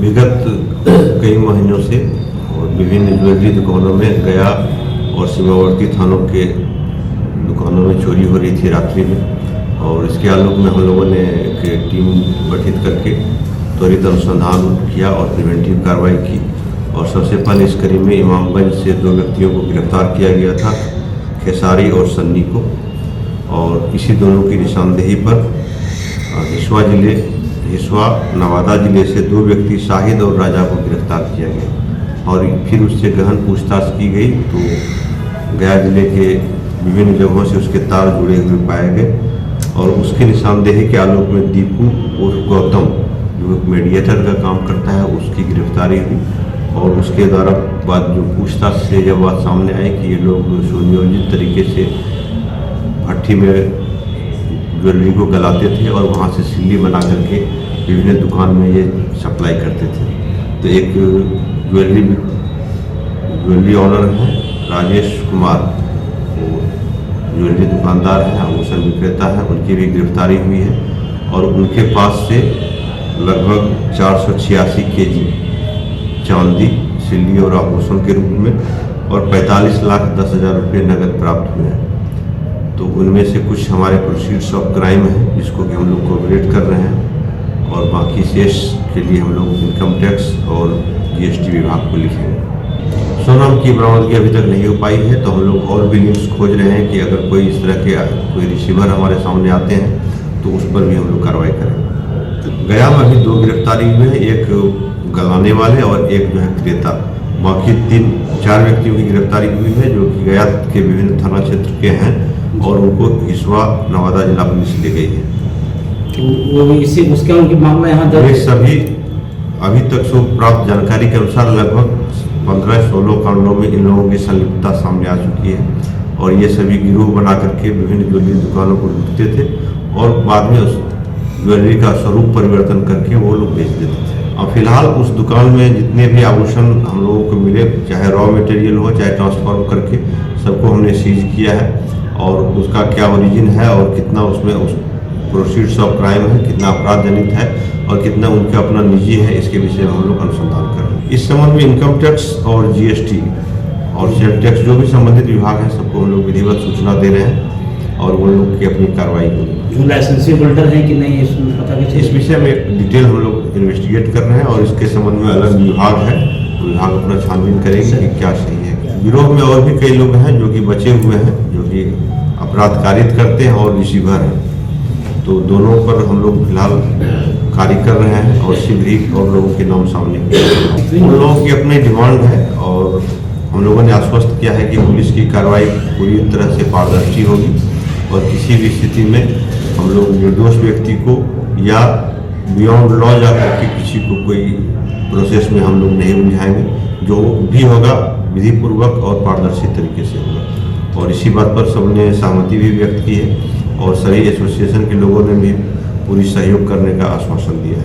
विगत कई महीनों से और विभिन्न ज्वेलरी दुकानों में गया और सीमावर्ती थानों के दुकानों में चोरी हो रही थी रात्रि में, और इसके आलोक में हम लोगों ने एक टीम गठित करके त्वरित अनुसंधान किया और प्रिवेंटिव कार्रवाई की। और सबसे पहले इस कड़ी में इमामगंज से 2 व्यक्तियों को गिरफ्तार किया गया था, खेसारी और सन्नी को, और इसी दोनों की निशानदेही पर हिस्वा नवादा जिले से 2 व्यक्ति शाहिद और राजा को गिरफ्तार किया गया और फिर उससे गहन पूछताछ की गई तो गया जिले के विभिन्न जगहों से उसके तार जुड़े हुए पाए गए और उसके निशानदेही के आलोक में दीपू उर्फ गौतम जो मीडिएटर का काम करता है उसकी गिरफ्तारी हुई। और उसके द्वारा बाद जो पूछताछ से जब बात सामने आई कि ये लोग सुनियोजित तरीके से भट्टी में ज्वेलरी को गलाते थे और वहाँ से सिल्ली बना करके विभिन्न दुकान में ये सप्लाई करते थे। तो एक ज्वेलरी ऑनर है राजेश कुमार, वो ज्वेलरी दुकानदार है, आभूषण विक्रेता है, उनकी भी गिरफ्तारी हुई है और उनके पास से लगभग 486 केजी चांदी, सिल्ली और आभूषण के रूप में और 45,10,000 रुपये नकद प्राप्त हुए हैं। तो उनमें से कुछ हमारे प्रोसीड्स ऑफ क्राइम है जिसको कि हम लोग कोऑपरेट कर रहे हैं और बाकी शेष के लिए हम लोग इनकम टैक्स और जीएसटी विभाग को लिखेंगे। सोना की बरामदगी अभी तक नहीं हो पाई है तो हम लोग और भी लिंक्स खोज रहे हैं कि अगर कोई इस तरह के कोई रिसीवर हमारे सामने आते हैं तो उस पर भी हम लोग कार्रवाई करें। गया में अभी 2 गिरफ्तारी हुए हैं, एक गलाने वाले और एक जो है क्रेता। बाकी 3-4 व्यक्तियों की गिरफ्तारी हुई है जो कि गया के विभिन्न थाना क्षेत्र के हैं और उनको हिस्वा नवादा जिला पुलिस ले गई है। वो इसी उसके उनके मामला यहाँ दर्ज सभी अभी तक सो प्राप्त जानकारी के अनुसार लगभग 15-16 कांडों में इन लोगों की संलिप्तता सामने आ चुकी है और ये सभी गिरोह बना करके विभिन्न ज्वेलरी दुकानों को लूटते थे और बाद में उस ज्वेलरी का स्वरूप परिवर्तन करके वो लोग बेच देते थे। और फिलहाल उस दुकान में जितने भी आभूषण हम लोगों को मिले, चाहे रॉ मटेरियल हो चाहे ट्रांसफॉर्म करके, सबको हमने सीज किया है और उसका क्या ओरिजिन है और कितना उसमें उस प्रोसीड्स ऑफ क्राइम है, कितना अपराध जनित है और कितना उनका अपना निजी है, इसके विषय में हम लोग अनुसंधान कर रहे हैं। इस संबंध में इनकम टैक्स और जीएसटी और सेल टैक्स जो भी संबंधित विभाग हैं सबको हम लोग विधिवत सूचना दे रहे हैं और उन लोग की अपनी कार्रवाई होगी। जो लाइसेंसी होल्डर है कि नहीं इसमें पता कैसे? इस विषय में डिटेल हम लोग इन्वेस्टिगेट कर रहे हैं और इसके संबंध में अलग विभाग है तो विभाग अपना छानबीन करेंगे कि क्या सही है। गिरोह में और भी कई लोग हैं जो कि बचे हुए हैं, जो कि अपराध कारित करते हैं और रिसीवर हैं, तो दोनों पर हम लोग फिलहाल कार्य कर रहे हैं और शीघ्र ही और लोगों के नाम सामने उन लोगों की अपनी डिमांड है और हम लोगों ने आश्वस्त किया है कि पुलिस की कार्रवाई पूरी तरह से पारदर्शी होगी और किसी भी स्थिति में हम लोग निर्दोष व्यक्ति को या बियॉन्ड लॉ जा करके किसी को कोई प्रोसेस में हम लोग नहीं उलझाएंगे। जो भी होगा विधिपूर्वक और पारदर्शी तरीके से होगा और इसी बात पर सबने सहमति भी व्यक्त की है और सभी एसोसिएशन के लोगों ने भी पूरी सहयोग करने का आश्वासन दिया है।